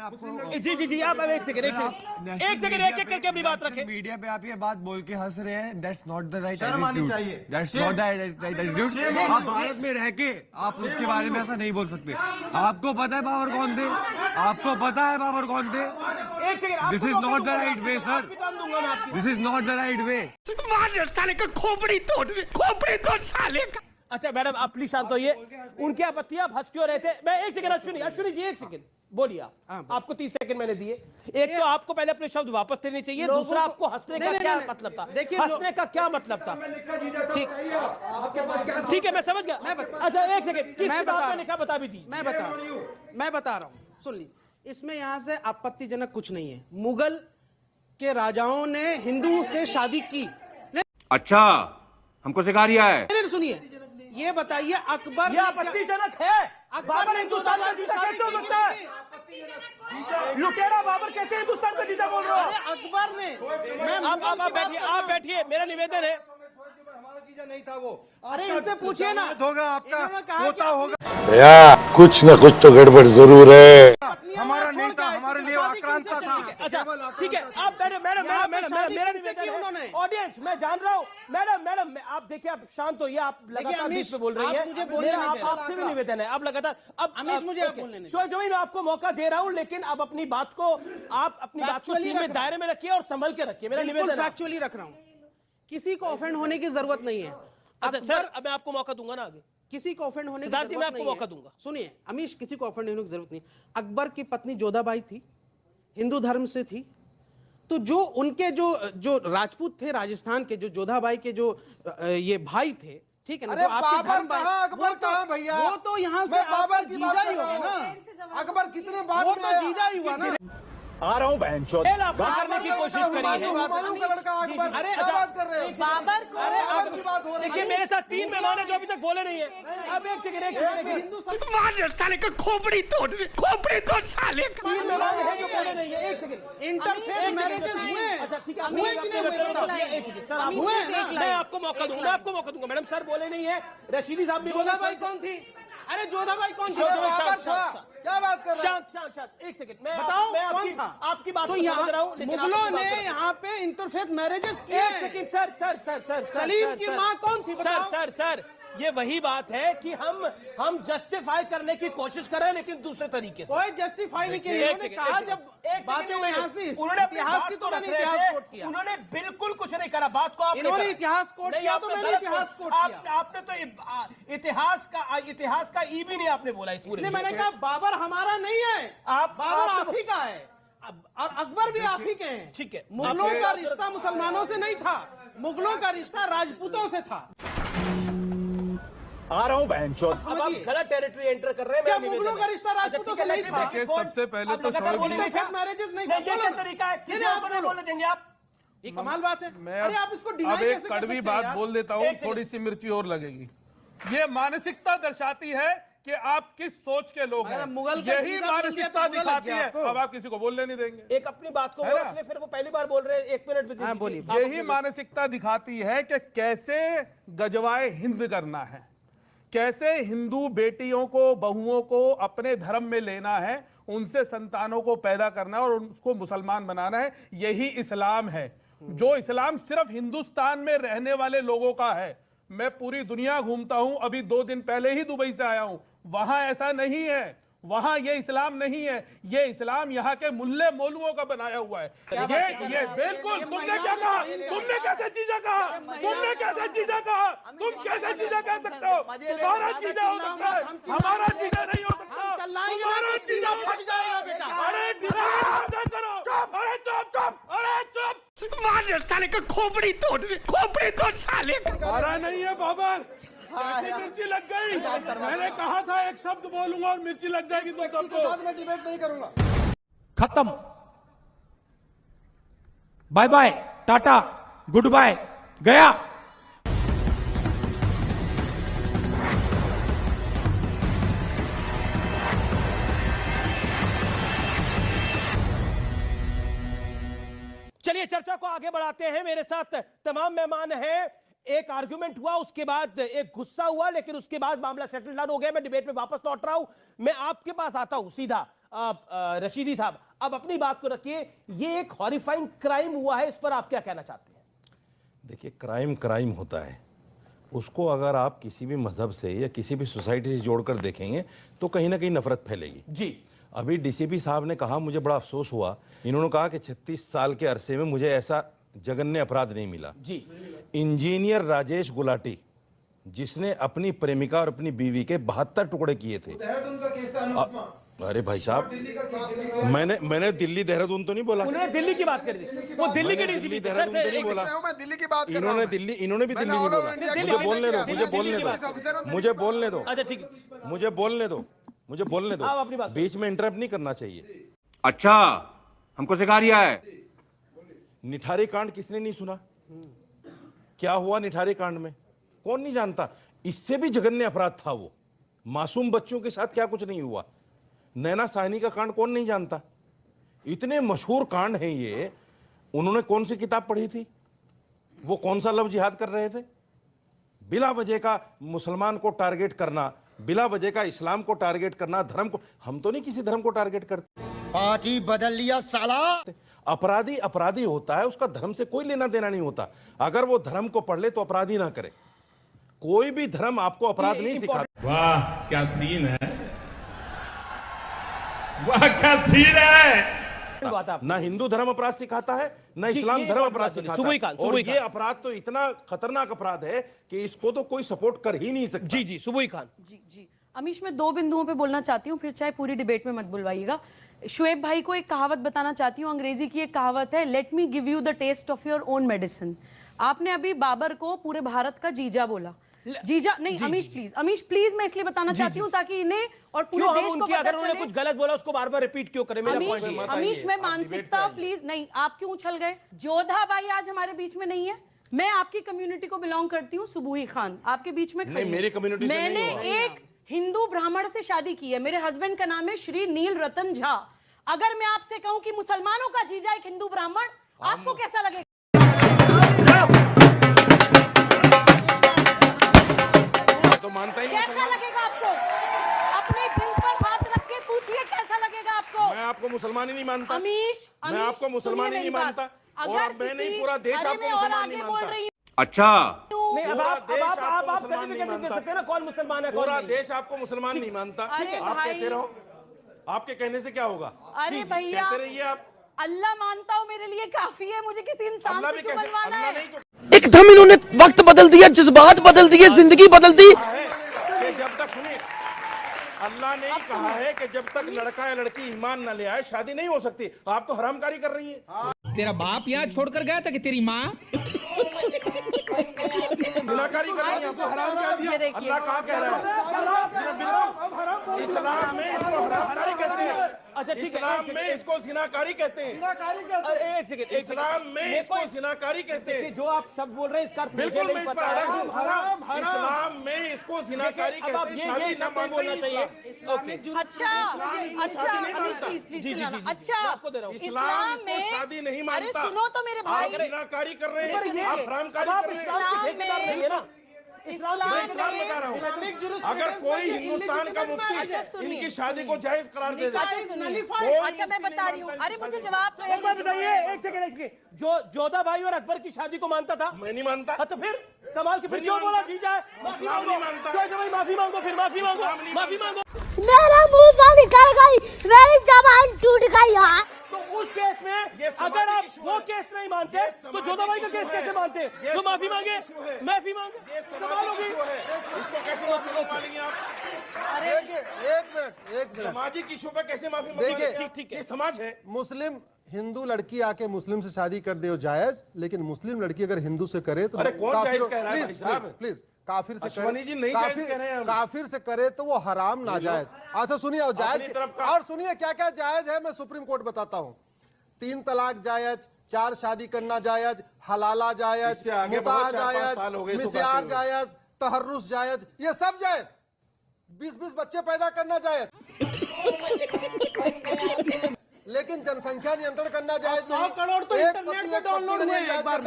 जी जी जी, आप एक सेकंड एक एक करके अपनी बात रखें। मीडिया पे आप ये बात बोल के हंस रहे हैं, दैट्स नॉट द राइट शर्म आनी एटीट्यूड, चाहिए। That's not the right attitude. आप भारत में रह के आप उसके बारे में ऐसा नहीं बोल सकते। आपको पता है बाबर कौन थे, आपको पता है बाबर कौन थे। एक second, this is not the right way sir, this is not the right way. साले का खोपड़ी तोड़ साले का। अच्छा मैडम आप प्लीज शांत होइए, उनकी आपत्ति, आप हंस क्यों रहे थे। मैं एक सेकंड, अश्विनी जी एक सेकंड बोलिए आप। आपको 30 सेकंड मैंने दिए। एक तो आपको पहले अपने शब्द वापस लेने चाहिए, दूसरा आपको हंसने का क्या मतलब था, हंसने का क्या मतलब था। ठीक है मैं समझ गया। अच्छा एक सेकंड, किस किताब में लिखा बता भी दीजिए। मैं बता रहा हूँ, सुन ली। इसमें यहाँ से आपत्तिजनक कुछ नहीं है। मुगल के राजाओं ने हिंदू से शादी की। अच्छा हमको सिखा रिया है। सुनिए, ये बताइए अकबर ये आपत्तिजनक है। बाबर हिंदुस्तान का जीता कैसे हो सकता है? लुटेरा बाबर कैसे हिंदुस्तान का जीता बोल रहे हो? अकबर ने आप बैठिए, मेरा निवेदन है। हमारा जीजा नहीं था वो। अरे इनसे पूछिए ना, होगा आपका होता होगा। या कुछ न कुछ तो गड़बड़ जरूर है। हमारा नहीं था, हमारे लिए आक्रांत था। अच्छा ठीक है, आप मैडम मेरा निवेदन है। ऑडियंस मैं जान रहा हूँ, मैडम आप देखिए, आप शांत होइए, आप लगातार बीच में बोल रही हैं। आपसे भी निवेदन है, आप लगातार मैं आपको मौका दे रहा हूँ, लेकिन आप अपनी बात को सीन में दायरे में रखिए और संभल के रखिए। मेरा निवेदन फैक्चुअली रख रहा हूँ, किसी को ऑफेंड होने की जरूरत नहीं है। अच्छा सर, अब मैं आपको मौका दूंगा ना आगे। किसी को ऑफेंड होने की सिद्धार्थ जी, मैं जरूरत आपको नहीं मौका है। दूंगा। सुनिए अमीश, किसी को ऑफेंड होने की जरूरत नहीं। अकबर की पत्नी जोधाबाई थी, हिंदू धर्म से थी। तो जो उनके जो राजपूत थे राजस्थान के, जो जोधाबाई के जो ये भाई थे, ठीक है ना, अरे बाबर कहाँ, अकबर कहाँ भैया? वो तो यहाँ से बाबर की बात जीजा ही कर रहा होगा हूँ। अकबर कितने बाद वो में तो आया? जीजा ही हुआ ना। आ रहा हूँ करने की कोशिश करी है। हुमायूं का लड़का अकबर, अरे क्या बात कर रहे हो? बाबर को अरे बाबर की बात हो रही देखिए, है। मेरे साथ 3 मेहमान हैं जो अभी तक बोले नहीं है। अब एक सेकंड, हिंदू साले का खोपड़ी तोड़ साले का। 3 मेहमान हैं जो बोले नहीं है। एक सेकंड, इंटरफेथ मैरिजेस हुए। अच्छा ठीक है, हुए कि नहीं हुए? सर आप हुए ना, मैं आपको मौका दूंगा। मैडम सर बोले नहीं है, रशीदी साहब भी बोला। जोधाबाई कौन थी? अरे जोधाबाई कौन थी? अरे बाबर था, क्या बात कर रहे हो? शांत एक सेकंड, मैं बताओ मैं कौन था? आपकी बात तो को समझ रहा हूँ, लेकिन मुगलों आपकी बात ने को- यहाँ पे इंटरफेथ मैरिजेस किए। एक सेकंड सर सलीम की माँ कौन थी बताओ? सर ये वही बात है कि हम जस्टिफाई करने की कोशिश कर रहे हैं, लेकिन दूसरे तरीके से। कोई जस्टिफाई नहीं किया। इन्होंने कहा जब बातें यहाँ से इतिहास की, तो मैंने इतिहास कोट किया। उन्होंने बिल्कुल कुछ नहीं करा, बात को आपने इन्होंने करा। इतिहास कोट नहीं, किया तो आपने मैंने गलत इतिहास कोट- कोट किया। आपने तो इतिहास का ई भी नहीं आपने बोला इस पूरे इसलिए मैंने विषय कहा पे। बाबर हमारा नहीं है, बाबर आप ही का है, और अकबर भी आप ही के हैं। ठीक है, मुगलों का रिश्ता मुसलमानों से नहीं था, मुगलों का रिश्ता राजपूतों से था। आ रहा हूँ अब आप गलत टेरिटरी एंटर कर रहे हैं। क्या मेरा मुगलों निवेदन का है। रिश्ता राजपूतों से नहीं था? देखिए, सबसे पहले आप तो लगातार बोले नहीं इंटरफेथ था। मैरिजेस नहीं नहीं, था। ये क्या तरीका है? किसी आप को नहीं बोलने देंगे आप? ये कमाल बात है। मैं अरे आप इसको अब डिनाई एक कैसे कर कड़वी सकते हैं बात यार? बोल देता हूँ, एक सेकंड। थोड़ी सी मिर्ची और लगेगी। ये मानसिकता दर्शाती है कि आप किस सोच के लोग हैं। अगर मुगल का यही वीजा बोल दिया मानसिकता तो बुरा लग दिखाती गया है। आपको। अब आप किसी को बोलने नहीं देंगे। एक अपनी बात को है वो ना? रख ले, फिर वो पहली बार बोल रहे हैं। 1 मिनट में हाँ, बोलिए। यही मानसिकता दिखाती है कि कैसे गजवाए हिंद करना है, कैसे हिंदू बेटियों को, बहुओं को अपने धर्म में लेना है, उनसे संतानों को पैदा करना है और उसको मुसलमान बनाना है। यही इस्लाम है। जो इस्लाम सिर्फ हिंदुस्तान में रहने वाले लोगों का है। मैं पूरी दुनिया घूमता हूं, अभी 2 दिन पहले ही दुबई से आया हूं, वहां ऐसा नहीं है। वहां ये इस्लाम नहीं है, ये इस्लाम यहाँ के मुल्ले मौलुओं का बनाया हुआ है। ये बिल्कुल। तुमने क्या कहा? तुमने कैसे चीजें कहा? तुमने कैसे चीजें कहा? तुम कैसे चीजें कह सकते हो? तुम्हारा चीजें हो सकता है, हमारा चीजें नहीं हो सकता। तुम्हारा चीजें फट जाएगा बेटा। अरे करो, अरे चुप, अरे चुप। साले का खोपड़ी तोड़ साले का। हमारा नहीं है बाबर। कैसी मिर्ची लग गई? मैंने कहा था एक शब्द बोलूंगा और मिर्ची लग जाएगी तो सबको। साथ में डिबेट नहीं करूंगा। खत्म, bye bye, tata, goodbye, गया। चलिए चर्चा को आगे बढ़ाते हैं। मेरे साथ तमाम मेहमान हैं। एक आर्गुमेंट हुआ, उसके बाद एक गुस्सा हुआ, लेकिन उसके बाद मामला सेटल डाउन हो गया। मैं डिबेट में वापस लौट रहा हूं। मैं आपके पास आता हूं सीधा। रशीदी साहब, अब अपनी बात को रखिए। ये एक हॉरिफाइंग क्राइम हुआ है, इस पर आप क्या कहना चाहते हैं? देखिए, क्राइम क्राइम होता है। उसको अगर आप किसी भी मजहब से या किसी भी सोसाइटी से जोड़कर देखेंगे तो कहीं ना कहीं नफरत फैलेगी। जी, अभी डीसीपी साहब ने कहा, मुझे बड़ा अफसोस हुआ, इन्होंने कहा कि 36 साल के अरसे में मुझे ऐसा जघन्य अपराध नहीं मिला। जी, इंजीनियर राजेश गुलाटी, जिसने अपनी प्रेमिका और अपनी बीवी के 72 टुकड़े किए थे। अरे भाई साहब, मैंने दिल्ली देहरादून तो नहीं बोला। उन्होंने दिल्ली की बात करी थी, वो दिल्ली के डीसीपी देहरादून तो नहीं बोला। मैं दिल्ली की बात कर रहा इन्होंने हूं। भी दिल्ली नहीं बोला। मुझे बोलने दो, मुझे बोलने दो, मुझे बोलने दो। अच्छा ठीक है, मुझे बोलने दो, मुझे बोलने आप अपनी दो। बात बीच में इंटरप्ट नहीं करना चाहिए। अच्छा, हमको सिखा रिया है। निठारी कांड किसने नहीं सुना? क्या हुआ निठारी कांड में? कौन नहीं जानता? इससे भी जघन्य अपराध था वो। मासूम बच्चों के साथ क्या कुछ नहीं हुआ। नैना साहनी का कांड कौन नहीं जानता? इतने मशहूर कांड हैं ये। उन्होंने कौन सी किताब पढ़ी थी? वो कौन सा लव जिहाद कर रहे थे? बिला वजह का मुसलमान को टारगेट करना, बिला वजह का इस्लाम को टारगेट करना, धर्म को। हम तो नहीं किसी धर्म को टारगेट करते। पार्टी बदल लिया साला। अपराधी अपराधी होता है, उसका धर्म से कोई लेना देना नहीं होता। अगर वो धर्म को पढ़ ले तो अपराधी ना करे। कोई भी धर्म आपको अपराध नहीं सिखाता। वाह क्या सीन है, वाह क्या सीन है। बात आप ना हिंदू धर्म अपराध सिखाता है, ना इस्लाम ये धर्म बात अपराध बोली, सिखाता सुबह है। खान, और सुबह ये खान। अपराध तो इतना खतरनाक अपराध है कि इसको तो कोई सपोर्ट कर ही नहीं सकता। जी जी, सुबह खान। जी जी अमीश, मैं 2 बिंदुओं पे बोलना चाहती हूँ, फिर चाहे पूरी डिबेट में मत बुलवाइएगा। शुएब भाई को एक कहावत बताना चाहती हूँ। अंग्रेजी की एक कहावत है, let me give you the taste of your own medicine. आपने अभी बाबर को पूरे भारत का जीजा बोला। जीजा नहीं, अमीश प्लीज, अमीश प्लीज, मैं इसलिए बताना चाहती हूँ ताकि इन्हें और पूरे क्यों हम देश को उनकी, पता अगर उन्होंने चले। कुछ गलत बोला उसको बार बार रिपीट क्यों करें? मेरा अमीश, point ये है। अमीश मैं मानसिकता, प्लीज नहीं, आप क्यों उछल गए? जोधा भाई आज हमारे बीच में नहीं है। मैं आपकी कम्युनिटी को बिलोंग करती हूँ। सुबूही खान आपके बीच में खड़ी नहीं, हूँ। मेरी community से नहीं मैंने हुआ। एक हिंदू ब्राह्मण से शादी की है। मेरे हस्बैंड का नाम है श्री नील रतन झा। अगर मैं आपसे कहूं कि मुसलमानों का जीजा एक हिंदू ब्राह्मण, आपको कैसा लगेगा? तो मानता ही कैसा लगेगा आपको? अपने दिल पर बात रख के पूछिए, कैसा लगेगा आपको? मैं आपको मुसलमान ही नहीं मानता। अमीश, मैं आपको मुसलमान ही नहीं मानता। और मैं नहीं, पूरा देश आपको मुसलमान नहीं मानता। अच्छा, नहीं, अब पूरा आप देश आप आपको आप मुसलमान सर्टिफिकेट नहीं नहीं दे मानता। सकते ना, कौन मुसलमान है कौन पूरा नहीं। देश आपको मुसलमान नहीं मानता। अरे आप भाई। कहते रहो, आपके कहने से क्या होगा? अरे भैया, कहते रहिए आप। अल्लाह मानता हूँ मेरे लिए काफी है। मुझे किसी इंसान अल्लाह से भी क्यों कैसे? बनवाना अल्लाह है? नहीं तो एकदम इन्होंने वक्त बदल दिया, जज्बात बदल दिए, जिंदगी बदल दी। है कि जब तक, सुनिए, अल्लाह ने ही कहा है कि जब तक लड़का या लड़की ईमान न ले आए शादी नहीं हो सकती। आप तो हरामकारी कर रही हैं। तेरा बाप यहाँ छोड़कर गया था कि तेरी माँ? गुनाहगारी कर रही हैं। आपको हराम क्या दिया? ये देखिए। अल्लाह कहाँ कह रहा है? इस्लाम में इसको हरामकारी कहते हैं। अच्छा ठीक है, इस्लाम में इसको जिनाकारी कहते हैं। अरे एक सेकंड, इस्लाम में इसको जिनाकारी कहते हैं। जो आप शब्द बोल रहे हैं इसका अर्थ मुझे बिल्कुल नहीं मैं इस पर पता है। अड़ग हूं। इस्लाम में इसको जिनाकारी अब आप कहते हैं। ये शादी न शब्द नहीं मानते बोलना ही चाहिए। अच्छा अच्छा शादी नहीं अमीश मानता। प्लीज प्लीज जी, जी, चिल्लाना। जी, जी, अच्छा मैं आपको दे रहा हूं। इस्लाम इसको में शादी नहीं अरे मानता। सुनो तो मेरे भाई, आप जिनाकारी कर रहे पर ये- हैं, आप हरामकारी अब आप कर रहे इस्लाम हैं। के ठेकेदार नहीं है ना। इस्लाम मैं में इस्लाम बता रहा हूँ। इस्लामिक jurisprudence अगर कोई में हिंदुस्तान का अच्छा, मुफ्ती सुनिए, इनकी शादी को जायज करार दे दे। अच्छा सुनिए, कोई अच्छा मैं मुफ्ती बता नहीं रही हूँ। मानता अरे इनकी मुझे शादी जवाब तो एक बात बताइए, एक सेकंड, जो जोधा भाई और अकबर की शादी को मानता था? मैं नहीं मानता। हाँ, तो फिर कमाल की, फिर मैं क्यों नहीं बोला मानता। जीजा है? माफी इस्लाम मांगो, नहीं मानता। जोधा भाई माफी मांगो, फिर माफी मांगो, इस्लाम नहीं माफी मानता। मांगो। मेरा मुंह से निकल गई, मेरी जबान टूट गई यार। तो उस केस में ये समाजिक अगर आप इशू वो है। केस नहीं मानते ये तो समाजिक जोधा भाई का इशू केस है। कैसे मानते? ये तो माफी समाजिक मांगे, इशू है। माफी मांगे, ये कमाल समाजिक होगी। इशू है। इसको कैसे माफी मांगेंगे आप? देखिए, एक मिनट। सामाजिक इशू पे कैसे माफी देखिए, मांगेंगे? ठीक है। ये समाज है। मुस्लिम हिंदू लड़की आके मुस्लिम से शादी कर दे वो जायज, लेकिन मुस्लिम लड़की अगर हिंदू से करे तो अरे कौन काफिर- जायज कह रहा है प्लीज, भाई साहब? प्लीज, प्लीज, काफिर से अश्वनी जी नहीं जायज कह रहे हैं हम। काफिर से करे तो वो हराम नाजायज। अच्छा सुनिए, और अपनी जायज तरफ का- और सुनिए क्या क्या जायज है, मैं सुप्रीम कोर्ट बताता हूँ। 3 तलाक जायज, 4 शादी करना जायज, हलाला जायज, इससे आगे मुताह बहुत 4-5 साल हो गए जायज, इसको मिस्यार गाते हुए। जायज, तहर्रुस जायज, ये सब जायज। 20-20 बच्चे पैदा करना जायज, लेकिन जनसंख्या नियंत्रण करना जायज 100 करोड़ तो एक इंटरनेट पति पे एक डाउनलोड पत्नी हुए जायज एक बार में।